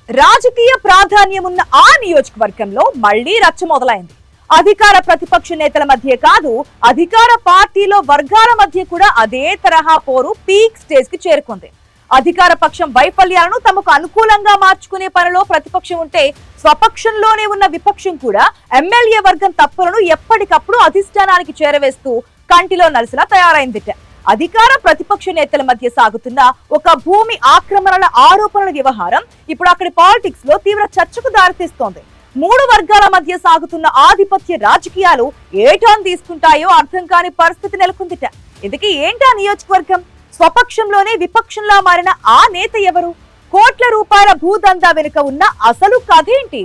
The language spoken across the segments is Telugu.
రాజకీయ ప్రాధాన్యమున్న ఆ నియోజకవర్గంలో మళ్లీ రచ్చ మొదలైంది. అధికార ప్రతిపక్ష నేతల మధ్య కాదు, అధికార పార్టీలో వర్గాల మధ్య కూడా అదే తరహా పోరు పీక్ స్టేజ్ కి చేరుకుంది. అధికార పక్షం వైఫల్యాలను తమకు అనుకూలంగా మార్చుకునే పనిలో ప్రతిపక్షం ఉంటే, స్వపక్షంలోనే ఉన్న విపక్షం కూడా ఎమ్మెల్యే వర్గం తప్పులను ఎప్పటికప్పుడు అధిష్టానానికి చేరవేస్తూ కంటిలో నలిసిలా తయారైందిట. అధికార ప్రతిపక్ష నేతల మధ్య సాగుతున్న ఒక భూమి ఆక్రమణల ఆరోపణల వ్యవహారం ఇప్పుడు అక్కడి పాలిటిక్స్ లో తీవ్ర చర్చకు దారితీస్తోంది. మూడు వర్గాల మధ్య సాగుతున్న ఆధిపత్య రాజకీయాలు ఏ టర్న్ తీసుకుంటాయో అర్థం కాని పరిస్థితి నెలకొందిట. ఇందుకే ఏంటా నియోజకవర్గం? స్వపక్షంలోనే విపక్షంలా మారిన ఆ నేత ఎవరు? కోట్ల రూపాయల భూదందా వెనుక ఉన్న అసలు కథేంటి?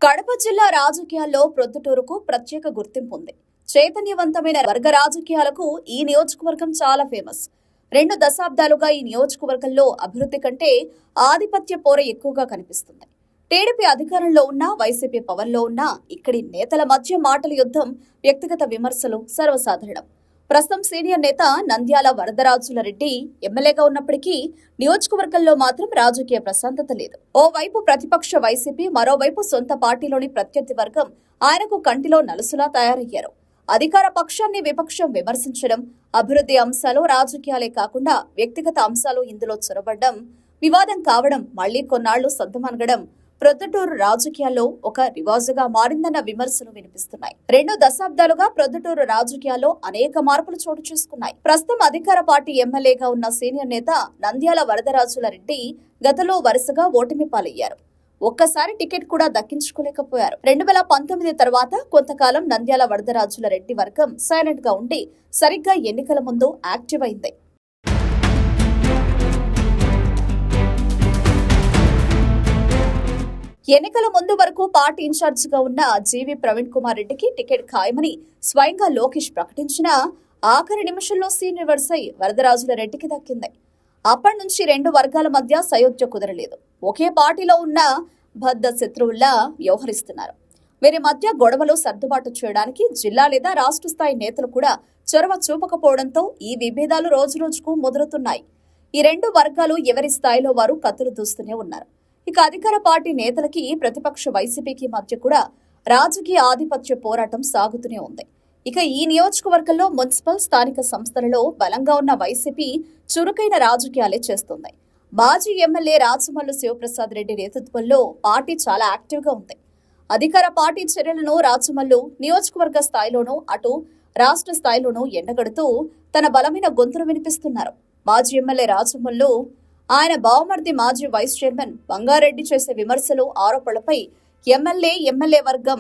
కడప జిల్లా రాజకీయాల్లో ప్రొద్దుటూరుకు ప్రత్యేక గుర్తింపు ఉంది. చైతన్యవంతమైన వర్గ రాజకీయాలకు ఈ నియోజకవర్గం చాలా ఫేమస్. 2 దశాబ్దాలుగా ఈ నియోజకవర్గంలో అభివృద్ధి కంటే ఆధిపత్య పోర ఎక్కువగా కనిపిస్తుంది. టీడీపీ అధికారంలో ఉన్నా, వైసీపీ పవన్లో ఉన్నా ఇక్కడి నేతల మధ్య మాటల యుద్ధం, వ్యక్తిగత విమర్శలు సర్వసాధారణం. ప్రస్తుతం సీనియర్ నేత నంద్యాల వరదరాజుల రెడ్డి ఎమ్మెల్యేగా ఉన్నప్పటికీ నియోజకవర్గంలో మాత్రం రాజకీయ ప్రశాంతత లేదు. ఓవైపు ప్రతిపక్ష వైసీపీ, మరోవైపు సొంత పార్టీలోని ప్రత్యర్థి వర్గం ఆయనకు కంటిలో నలుసులా తయారయ్యారు. అధికార పక్షాన్ని విపక్షం విమర్శించడం, అభివృద్ధి అంశాలు రాజకీయాలే కాకుండా వ్యక్తిగత అంశాలు ఇందులో చొరబడ్డం, వివాదం కావడం, మళ్లీ కొన్నాళ్లు సద్దుమణగడం ప్రొద్దుటూరు రాజకీయాల్లో ఒక రివాజుగా మారిందన్న విమర్శలు వినిపిస్తున్నాయి. 2 దశాబ్దాలుగా ప్రొద్దుటూరు రాజకీయాల్లో అనేక మార్పులు చోటు చేసుకున్నాయి. ప్రస్తుతం అధికార పార్టీ ఎమ్మెల్యేగా ఉన్న సీనియర్ నేత నంద్యాల వరదరాజుల రెడ్డి గతంలో వరుసగా ఓటమి పాలయ్యారు. ఒక్కసారి టికెట్ కూడా దక్కించుకోలేకపోయారు. 2019 తర్వాత కొంతకాలం నంద్యాల వరదరాజుల రెడ్డి వర్గం సైలెంట్ గా ఉండి సరిగ్గా ఎన్నికల ముందు యాక్టివ్ అయింది. ఎన్నికల ముందు వరకు పార్టీ ఇన్ఛార్జ్ గా ఉన్న జీవి ప్రవీణ్ కుమార్ రెడ్డికి టికెట్ ఖాయమని స్వయంగా లోకేష్ ప్రకటించినా ఆఖరి నిమిషంలో సీన్ రివర్స్ అయి వరదరాజుల రెడ్డికి దక్కింది. అప్పటి నుంచి 2 వర్గాల మధ్య సయోధ్య కుదరలేదు. ఒకే పార్టీలో ఉన్న బద్ధ శత్రువుల్లా వ్యవహరిస్తున్నారు. వీరి మధ్య గొడవలు సర్దుబాటు చేయడానికి జిల్లా లేదా రాష్ట్ర స్థాయి నేతలు కూడా చొరవ చూపకపోవడంతో ఈ విభేదాలు రోజురోజుకు ముదురుతున్నాయి. ఈ 2 వర్గాలు ఎవరి స్థాయిలో వారు కత్తులు దూస్తూనే ఉన్నారు. ఇక అధికార పార్టీ నేతలకి, ప్రతిపక్ష వైసీపీకి మధ్య కూడా రాజకీయ ఆధిపత్య పోరాటం సాగుతూనే ఉంది. ఇక ఈ నియోజకవర్గంలో మున్సిపల్, స్థానిక సంస్థలలో బలంగా ఉన్న వైసీపీ చురుకైన రాజకీయాలే చేస్తుంది. మాజీ ఎమ్మెల్యే రాచమల్లు శివప్రసాద్ రెడ్డి నేతృత్వంలో పార్టీ చాలా యాక్టివ్ గా ఉంది. అధికార పార్టీ చర్యలను రాచమల్లు నియోజకవర్గ స్థాయిలోనూ, అటు రాష్ట్ర స్థాయిలోనూ ఎండగడుతూ తన బలమైన గొంతును వినిపిస్తున్నారు. మాజీ ఎమ్మెల్యే రాచమల్లు, ఆయన బావమర్ది మాజీ వైస్ చైర్మన్ బంగారెడ్డి చేసే విమర్శలు, ఆరోపణలపై ఎమ్మెల్యే వర్గం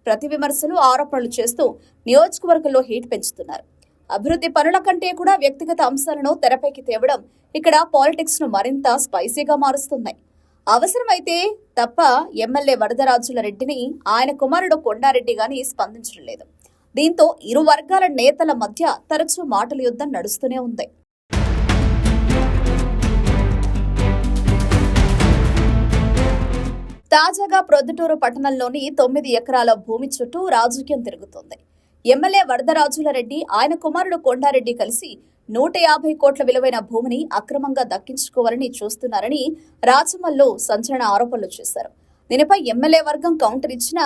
ప్రతి విమర్శలు, ఆరోపణలు చేస్తూ నియోజకవర్గంలో హీట్ పెంచుతున్నారు. అభివృద్ధి పనుల కంటే కూడా వ్యక్తిగత అంశాలను తెరపైకి తేవడం ఇక్కడ పాలిటిక్స్ ను మరింత స్పైసీగా మారుస్తుంది. అవసరమైతే తప్ప ఎమ్మెల్యే వరదరాజుల రెడ్డిని ఆయన కుమారుడు కొండారెడ్డి గాని స్పందించడం లేదు. దీంతో ఇరు వర్గాల నేతల మధ్య తరచూ మాటల యుద్ధం నడుస్తూనే ఉంది. తాజాగా ప్రొద్దుటూరు పట్టణంలోని 9 ఎకరాల భూమి చుట్టూ రాజకీయం తిరుగుతోంది. ఎమ్మెల్యే వరదరాజుల రెడ్డి, ఆయన కుమారుడు కొండారెడ్డి కలిసి 150 కోట్ల విలువైన భూమిని అక్రమంగా దక్కించుకోవాలని చూస్తున్నారని రాచమల్లు సంచలన ఆరోపణలు చేశారు. దీనిపై ఎమ్మెల్యే వర్గం కౌంటర్ ఇచ్చిన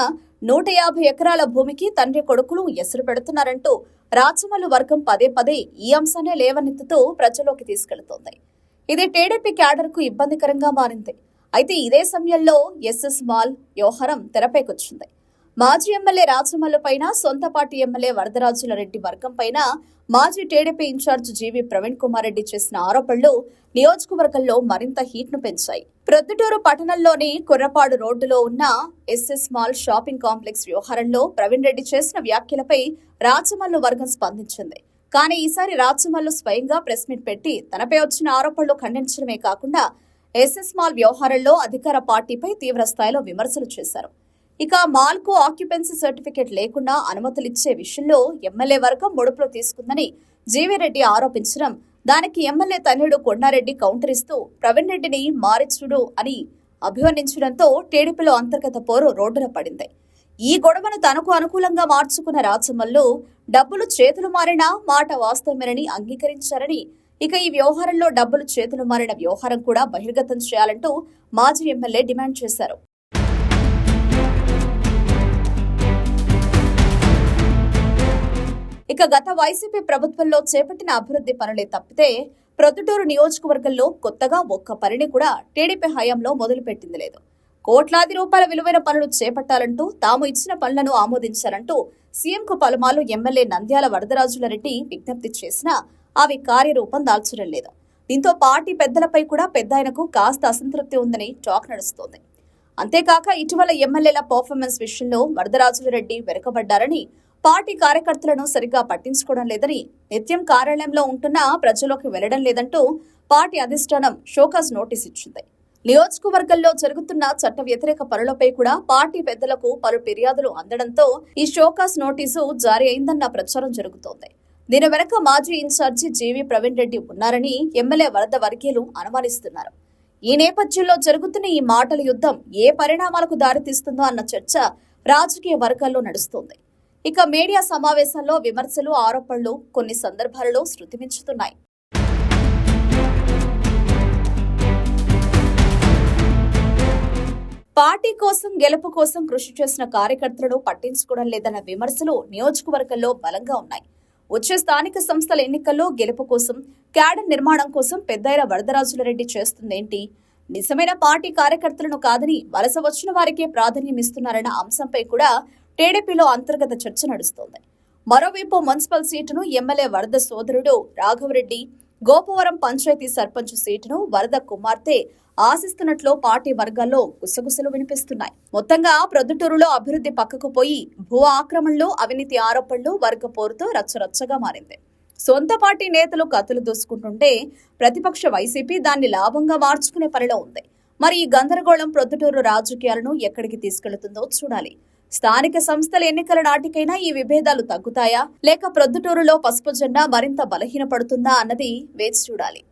150 ఎకరాల భూమికి తండ్రి కొడుకులు ఎసురు పెడుతున్నారంటూ రాచమల్లు వర్గం పదే ఈ అంశాన్ని లేవనెత్తుతూ ప్రజల్లోకి తీసుకెళ్తోంది. ఇది టీడీపీ క్యాడర్ కు ఇబ్బందికరంగా మారింది. అయితే ఇదే సమయంలో ఎస్ఎస్ మాల్ వ్యవహారం తెరపైకొచ్చింది. మాజీ ఎమ్మెల్యే రాచమల్లు పైన, సొంత పార్టీ ఎమ్మెల్యే వరదరాజుల రెడ్డి వర్గం పైన మాజీ టీడీపీ ఇన్ఛార్జ్ జీవి ప్రవీణ్ కుమార్ రెడ్డి చేసిన ఆరోపణలు నియోజకవర్గంలో మరింత హీట్ ను పెంచాయి. ప్రొద్దుటూరు పట్టణంలోని కుర్రపాడు రోడ్డులో ఉన్న ఎస్ఎస్ మాల్ షాపింగ్ కాంప్లెక్స్ వ్యవహారంలో ప్రవీణ్ రెడ్డి చేసిన వ్యాఖ్యలపై రాచమల్లు వర్గం స్పందించింది. కానీ ఈసారి రాచమల్లు స్వయంగా ప్రెస్ మీట్ పెట్టి తనపై వచ్చిన ఆరోపణలు ఖండించడమే కాకుండా ఎస్ఎస్ మాల్ వ్యవహారంలో అధికార పార్టీపై తీవ్ర స్థాయిలో విమర్శలు చేశారు. ఇక మాల్ కు ఆక్యుపెన్సీ సర్టిఫికెట్ లేకుండా అనుమతులిచ్చే విషయంలో ఎమ్మెల్యే వర్గం ముడుపులు తీసుకుందని జీవిరెడ్డి ఆరోపించడం, దానికి ఎమ్మెల్యే తనయుడు కొండారెడ్డి కౌంటర్ ఇస్తూ ప్రవీణ్ రెడ్డిని మారిచుడు అని అభివర్ణించడంతో టీడీపీలో అంతర్గత పోరు రోడ్డున పడింది. ఈ గొడవను తనకు అనుకూలంగా మార్చుకున్న రాచమల్లు డబ్బులు చేతులు మారినా మాట వాస్తవమేనని అంగీకరించారని, ఇక ఈ వ్యవహారంలో డబ్బులు చేతులు మారిన వ్యవహారం కూడా బహిర్గతం చేయాలంటూ మాజీ ఎమ్మెల్యే డిమాండ్ చేశారు. ఇక గత వైసీపీ ప్రభుత్వంలో చేపట్టిన అభివృద్ధి పనులే తప్పితే ప్రొద్దుటూరు నియోజకవర్గంలో కొత్తగా ఒక్క పనిని కూడా టీడీపీ హయాంలో మొదలుపెట్టింది లేదు. కోట్లాది రూపాయల విలువైన పనులు చేపట్టాలంటూ తాము ఇచ్చిన పనులను ఆమోదించాలంటూ సీఎంకు పలుమార్లు ఎమ్మెల్యే నంద్యాల వరదరాజుల రెడ్డి విజ్ఞప్తి చేసినా అవి కార్యరూపం దాల్చడం లేదు. దీంతో పార్టీ పెద్దలపై కూడా పెద్దాయనకు కాస్త అసంతృప్తి ఉందని టాక్ నడుస్తోంది. అంతేకాక ఇటీవల ఎమ్మెల్యేల పర్ఫార్మెన్స్ విషయంలో వరదరాజుల రెడ్డి వెనుకబడ్డారని, పార్టీ కార్యకర్తలను సరిగ్గా పట్టించుకోవడం లేదని, నిత్యం కార్యాలయంలో ఉంటున్నా ప్రజల్లోకి వెళ్లడం లేదంటూ పార్టీ అధిష్టానం షోకాజ్ నోటీస్ ఇచ్చింది. నియోజకవర్గంలో జరుగుతున్న చట్ట వ్యతిరేక పనులపై కూడా పార్టీ పెద్దలకు పలు ఫిర్యాదులు అందడంతో ఈ షోకాజ్ నోటీసు జారీ అయిందన్న ప్రచారం జరుగుతోంది. దీని వెనక మాజీ ఇన్ఛార్జి జీవి ప్రవీణ్ రెడ్డి ఉన్నారని ఎమ్మెల్యే వరద వర్గీయులు అనుమానిస్తున్నారు. ఈ నేపథ్యంలో జరుగుతున్న ఈ మాటల యుద్ధం ఏ పరిణామాలకు దారితీస్తుందో అన్న చర్చ రాజకీయ వర్గాల్లో నడుస్తోంది. ఇక మీడియా సమావేశాల్లో విమర్శలు, ఆరోపణలు కొన్ని సందర్భాలలో శృతిమించుతున్నాయి. పార్టీ కోసం, గెలుపు కోసం కృషి చేసిన కార్యకర్తలను పట్టించుకోవడం లేదన్న విమర్శలు నియోజకవర్గంలో బలంగా ఉన్నాయి. వచ్చే స్థానిక సంస్థల ఎన్నికల్లో గెలుపు కోసం, క్యాడర్ నిర్మాణం కోసం పెద్దాయన వరదరాజుల రెడ్డి చేస్తుందేంటి? నిజమైన పార్టీ కార్యకర్తలను కాదని వలస వచ్చిన వారికే ప్రాధాన్యం ఇస్తున్నారన్న అంశంపై కూడా టీడీపీలో అంతర్గత చర్చ నడుస్తోంది. మరోవైపు మున్సిపల్ సీటును ఎమ్మెల్యే వరద సోదరుడు రాఘవరెడ్డి, గోపవరం పంచాయతీ సర్పంచ్ సీటును వరద కుమార్తె ఆశిస్తున్నట్లు పార్టీ వర్గాల్లో గుసగుసలు వినిపిస్తున్నాయి. మొత్తంగా ప్రొద్దుటూరులో అభివృద్ధి పక్కకు పోయి భూ ఆక్రమణలు, అవినీతి ఆరోపణలు, వర్గ పోరుతో రచ్చరచ్చగా మారింది. సొంత పార్టీ నేతలు కత్తులు దూసుకుంటుంటే ప్రతిపక్ష వైసీపీ దాన్ని లాభంగా మార్చుకునే పనిలో ఉంది. మరి ఈ గందరగోళం ప్రొద్దుటూరు రాజకీయాలను ఎక్కడికి తీసుకెళ్తుందో చూడాలి. స్థానిక సంస్థల ఎన్నికల నాటికైనా ఈ విభేదాలు తగ్గుతాయా, లేక ప్రొద్దుటూరులో పసుపు జెండా మరింత బలహీనపడుతుందా అన్నది వేచి చూడాలి.